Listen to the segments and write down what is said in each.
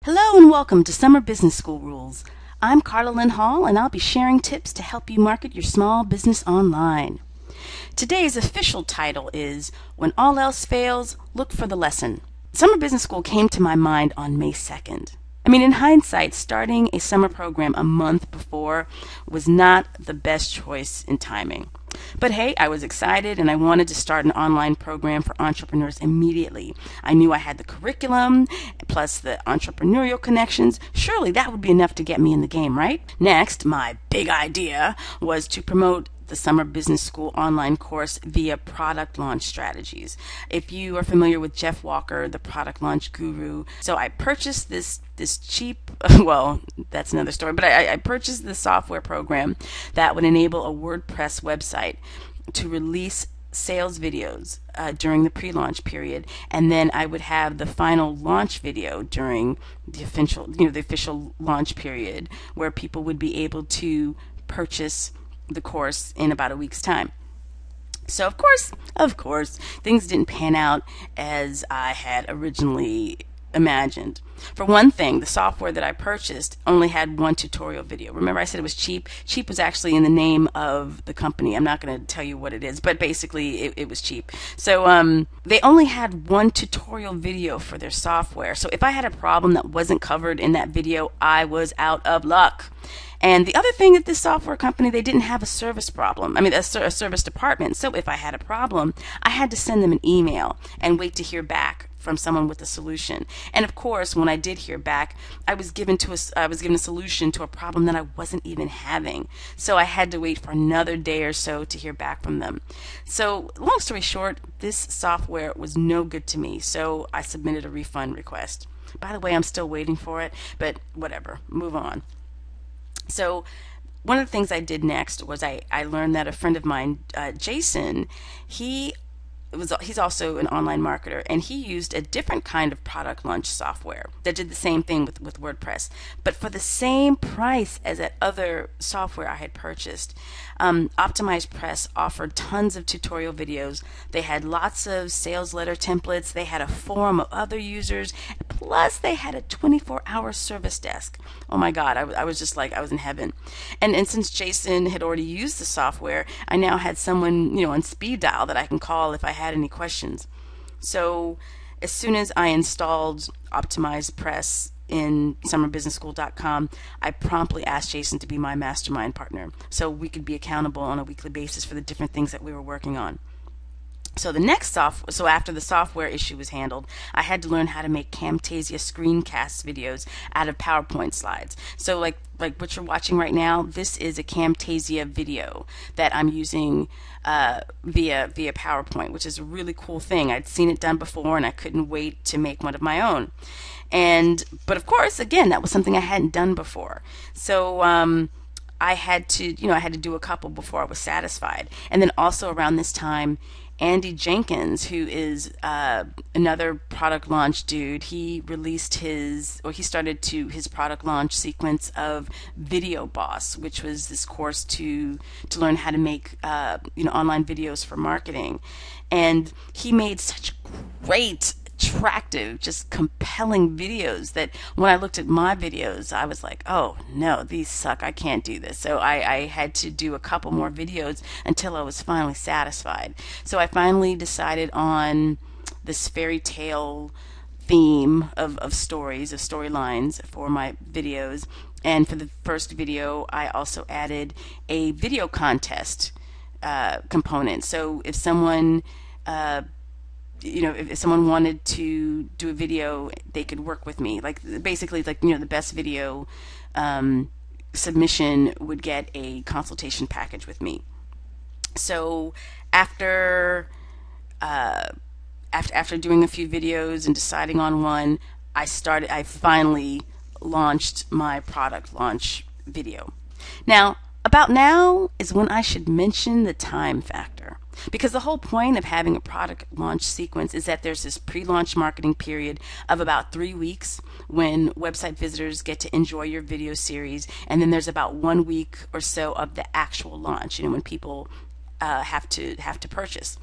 Hello and welcome to Summer Business School Rules. I'm Carla Lynn Hall and I'll be sharing tips to help you market your small business online. Today's official title is When All Else Fails, Look for the Lesson. Summer Business School came to my mind on May 2nd. In hindsight, starting a summer program a month before was not the best choice in timing. But hey, I was excited and I wanted to start an online program for entrepreneurs immediately. I knew I had the curriculum plus the entrepreneurial connections. Surely that would be enough to get me in the game, right? Next, my big idea was to promote the Summer Business School online course via product launch strategies. If you are familiar with Jeff Walker, the product launch guru, so I purchased this cheap, well, that's another story, but I purchased this software program that would enable a WordPress website to release sales videos during the pre-launch period, and then I would have the final launch video during the official launch period, where people would be able to purchase the course in about a week's time. So of course, things didn't pan out as I had originally imagined. For one thing, the software that I purchased only had one tutorial video. Remember I said it was cheap? Cheap was actually in the name of the company. I'm not going to tell you what it is, but basically it was cheap. So they only had one tutorial video for their software. So if I had a problem that wasn't covered in that video, I was out of luck. And the other thing that this software company, they didn't have a service problem. A service department. So if I had a problem, I had to send them an email and wait to hear back from someone with a solution. And of course, when I did hear back, I was given a solution to a problem that I wasn't even having. So I had to wait for another day or so to hear back from them. So long story short, this software was no good to me. So I submitted a refund request. By the way, I'm still waiting for it, but whatever, move on. So one of the things I did next was I learned that a friend of mine, Jason, he's also an online marketer, and he used a different kind of product launch software that did the same thing with WordPress, but for the same price as that other software I had purchased. OptimizePress offered tons of tutorial videos. They had lots of sales letter templates. They had a forum of other users. Plus, they had a 24-hour service desk. Oh my God, I was just like, I was in heaven. And since Jason had already used the software, I now had someone, on speed dial that I can call if I had any questions. So as soon as I installed OptimizePress in summerbusinessschool.com, I promptly asked Jason to be my mastermind partner so we could be accountable on a weekly basis for the different things that we were working on. So after the software issue was handled, I had to learn how to make Camtasia screencast videos out of PowerPoint slides. So like what you're watching right now, this is a Camtasia video that I'm using via PowerPoint, which is a really cool thing. I'd seen it done before and I couldn't wait to make one of my own. But of course, again, that was something I hadn't done before. So I had to do a couple before I was satisfied. And then also around this time, Andy Jenkins, who is another product launch dude, he started his product launch sequence of Video Boss, which was this course to learn how to make online videos for marketing. And he made such great, attractive, just compelling videos that when I looked at my videos, I was like, oh no, these suck, I can't do this. So I had to do a couple more videos until I was finally satisfied. So I finally decided on this fairy tale theme of storylines for my videos. And for the first video, I also added a video contest component. So if someone if someone wanted to do a video, they could work with me. Basically, the best video submission would get a consultation package with me. So after doing a few videos and deciding on one, I finally launched my product launch video. Now, about now is when I should mention the time factor. Because the whole point of having a product launch sequence is that there's this pre-launch marketing period of about 3 weeks when website visitors get to enjoy your video series, and then there's about 1 week or so of the actual launch, when people have to purchase.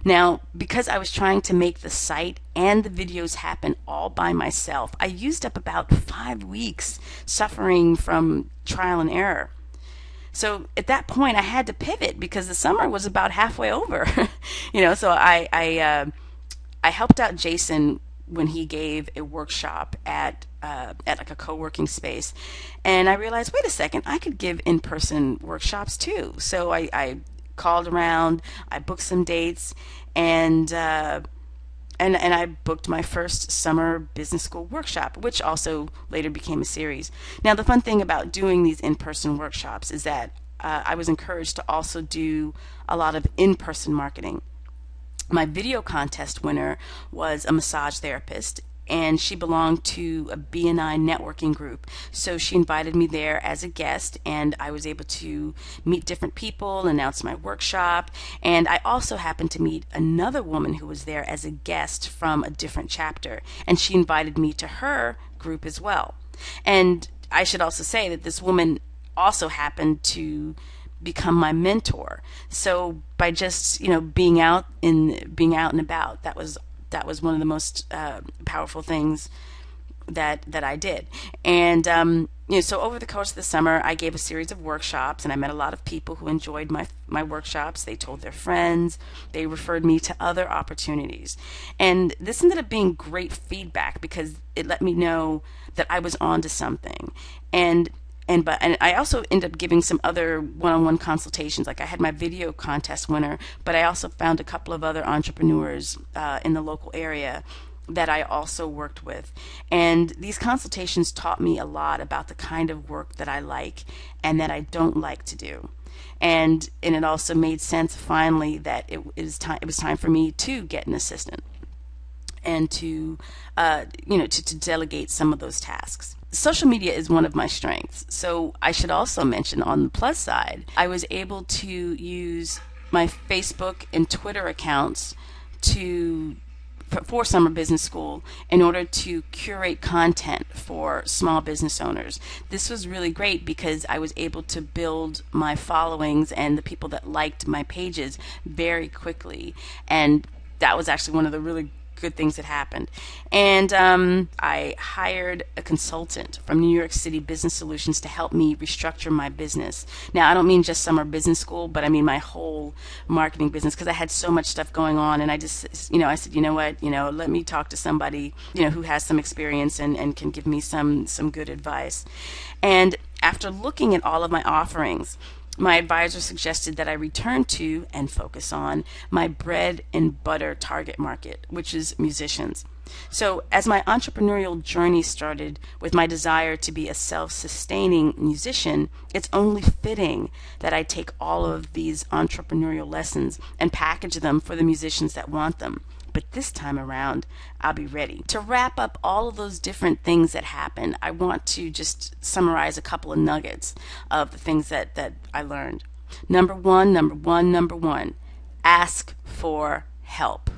Now, because I was trying to make the site and the videos happen all by myself, I used up about 5 weeks suffering from trial and error. So at that point, I had to pivot because the summer was about halfway over. So I helped out Jason when he gave a workshop at like a co-working space, and I realized, wait a second, I could give in-person workshops too. So I called around, I booked some dates, and I booked my first summer business school workshop, which also later became a series. Now, the fun thing about doing these in-person workshops is that I was encouraged to also do a lot of in-person marketing. My video contest winner was a massage therapist, and she belonged to a BNI networking group. So she invited me there as a guest, and I was able to meet different people, announce my workshop, and I also happened to meet another woman who was there as a guest from a different chapter, and she invited me to her group as well. And I should also say that this woman also happened to become my mentor. So by just being out and about, that was one of the most powerful things that I did. And so over the course of the summer, I gave a series of workshops, and I met a lot of people who enjoyed my workshops. They told their friends, they referred me to other opportunities, and this ended up being great feedback because it let me know that I was onto something. And I also ended up giving some other one-on-one consultations. Like I had my video contest winner, but I also found a couple of other entrepreneurs in the local area that I also worked with. And these consultations taught me a lot about the kind of work that I like and that I don't like to do. And it also made sense finally that it was time for me to get an assistant and to delegate some of those tasks. Social media is one of my strengths, so I should also mention, on the plus side, I was able to use my Facebook and Twitter accounts for Summer Business School in order to curate content for small business owners. This was really great because I was able to build my followings and the people that liked my pages very quickly, and that was actually one of the really good things that happened. And I hired a consultant from New York City Business Solutions to help me restructure my business. Now, I don't mean just Summer Business School, but I mean my whole marketing business, because I had so much stuff going on, and I just, I said, let me talk to somebody, who has some experience and can give me some good advice. And after looking at all of my offerings, my advisor suggested that I return to and focus on my bread and butter target market, which is musicians. So as my entrepreneurial journey started with my desire to be a self-sustaining musician, it's only fitting that I take all of these entrepreneurial lessons and package them for the musicians that want them. But this time around, I'll be ready. To wrap up all of those different things that happened, I want to just summarize a couple of nuggets of the things that I learned. Number one, ask for help.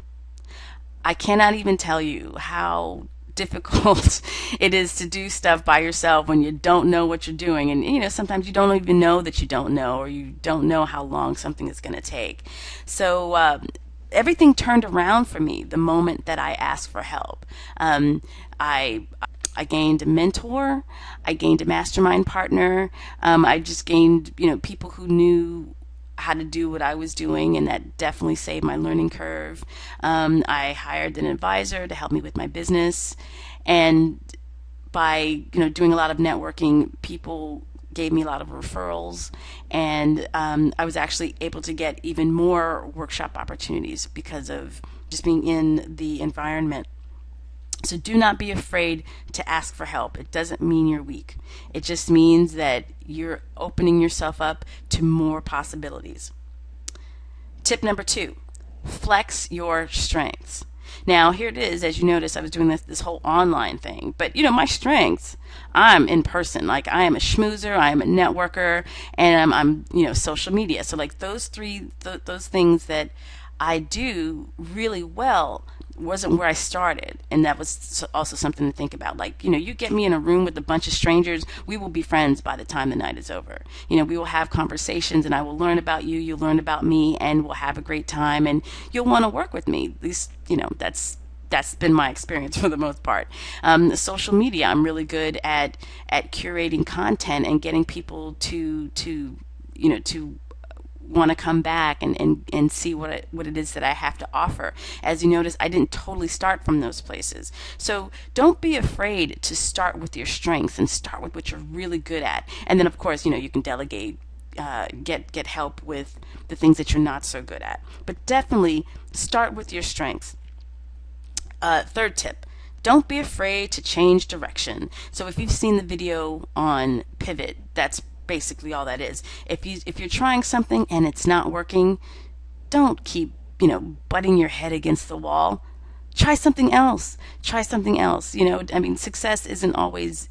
I cannot even tell you how difficult it is to do stuff by yourself when you don't know what you're doing, and sometimes you don't even know that you don't know, or you don't know how long something is going to take. So everything turned around for me the moment that I asked for help. I gained a mentor, I gained a mastermind partner, I just gained people who knew how to do what I was doing, and that definitely saved my learning curve. I hired an advisor to help me with my business, and by doing a lot of networking, people gave me a lot of referrals, and I was actually able to get even more workshop opportunities because of just being in the environment. So do not be afraid to ask for help. It doesn't mean you're weak. It just means that you're opening yourself up to more possibilities. Tip number 2, flex your strengths. Now, here it is. As you notice, I was doing this whole online thing, but my strengths, I'm in person. Like, I am a schmoozer, I am a networker, and I'm social media. So like those things that I do really well wasn't where I started. And that was also something to think about. Like, you get me in a room with a bunch of strangers, we will be friends by the time the night is over. We will have conversations and I will learn about you, you'll learn about me, and we'll have a great time and you'll want to work with me. At least, that's been my experience for the most part. Social media, I'm really good at curating content and getting people to want to come back and see what it is that I have to offer. As you notice, I didn't totally start from those places. So don't be afraid to start with your strengths and start with what you're really good at. And then, of course, you can delegate, get help with the things that you're not so good at. But definitely start with your strengths. Third tip, don't be afraid to change direction. So if you've seen the video on pivot, that's basically all that is. If you're trying something and it's not working, don't keep butting your head against the wall. Try something else. Try something else. Success isn't always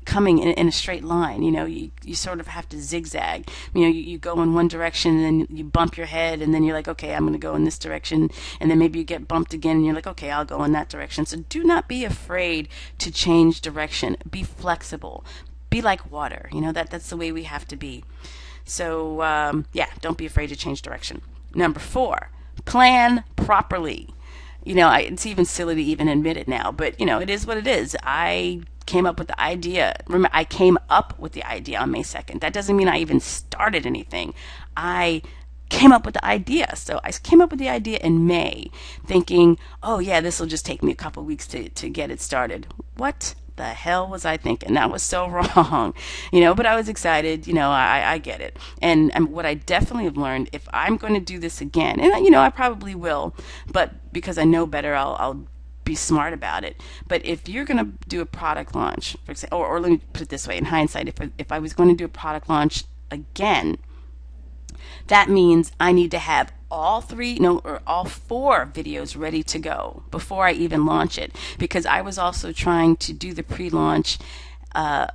coming in a straight line. You sort of have to zigzag. You go in one direction and then you bump your head and then you're like, okay, I'm going to go in this direction, and then maybe you get bumped again and you're like, okay, I'll go in that direction. So do not be afraid to change direction. Be flexible. Be like water. That's the way we have to be. So don't be afraid to change direction. Number 4, plan properly. It's even silly to even admit it now, but it is what it is. I came up with the idea. Remember, I came up with the idea on May 2nd. That doesn't mean I even started anything. I came up with the idea. So I came up with the idea in May, thinking, oh yeah, this will just take me a couple weeks to get it started. What the hell was I thinking? That was so wrong. But I was excited. I get it. And what I definitely have learned, if I'm going to do this again, and I probably will, but because I know better, I'll be smart about it. But if you're going to do a product launch, for example, or let me put it this way, in hindsight, if I was going to do a product launch again, that means I need to have all 4 videos ready to go before I even launch it, because I was also trying to do the pre-launch and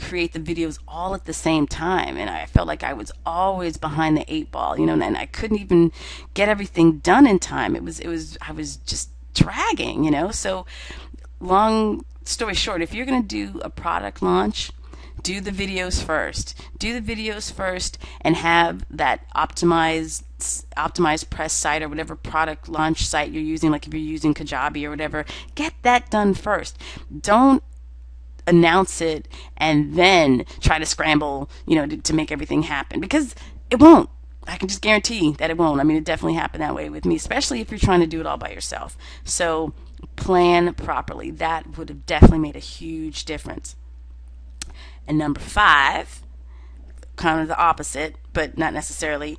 create the videos all at the same time, and I felt like I was always behind the 8 ball, and I couldn't even get everything done in time. I was just dragging, So long story short, if you're going to do a product launch, do the videos first. Do the videos first and have that optimized press site or whatever product launch site you're using, like if you're using Kajabi or whatever, get that done first. Don't announce it and then try to scramble, to make everything happen, because it won't. I can just guarantee that it won't. It definitely happened that way with me, especially if you're trying to do it all by yourself. So plan properly. That would have definitely made a huge difference. And number 5, kind of the opposite, but not necessarily.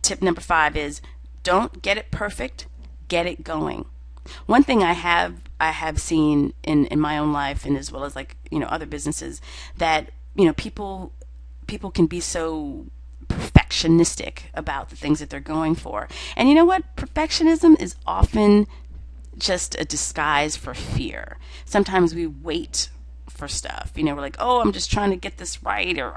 Tip number 5 is don't get it perfect, get it going. One thing I have seen in my own life, and as well as other businesses, that people can be so perfectionistic about the things that they're going for. And you know what? Perfectionism is often just a disguise for fear. Sometimes we wait for stuff. We're like, oh, I'm just trying to get this right, or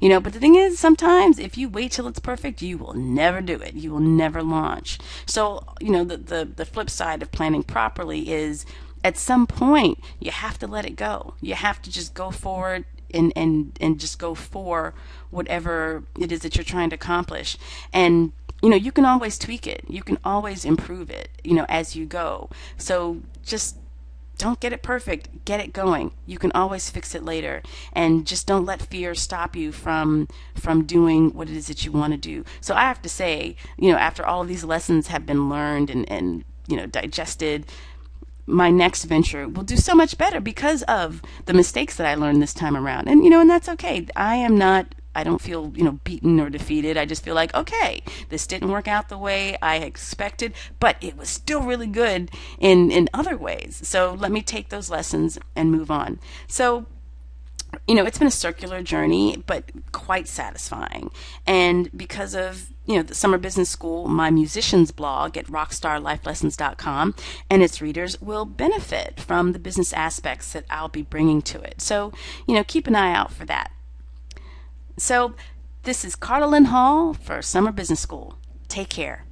but the thing is, sometimes if you wait till it's perfect, you will never do it. You will never launch. So, the flip side of planning properly is, at some point, you have to let it go. You have to just go forward and just go for whatever it is that you're trying to accomplish. And you can always tweak it. You can always improve it, as you go. So just don't get it perfect. Get it going. You can always fix it later. And just don't let fear stop you from doing what it is that you want to do. So I have to say, after all of these lessons have been learned and digested, my next venture will do so much better because of the mistakes that I learned this time around. And that's okay. I don't feel, beaten or defeated. I just feel like, okay, this didn't work out the way I expected, but it was still really good in other ways. So let me take those lessons and move on. So, it's been a circular journey, but quite satisfying. And because of, the Summer Business School, my musician's blog at rockstarlifelessons.com and its readers will benefit from the business aspects that I'll be bringing to it. So, keep an eye out for that. So this is Carla Lynn Hall for Summer Business School. Take care.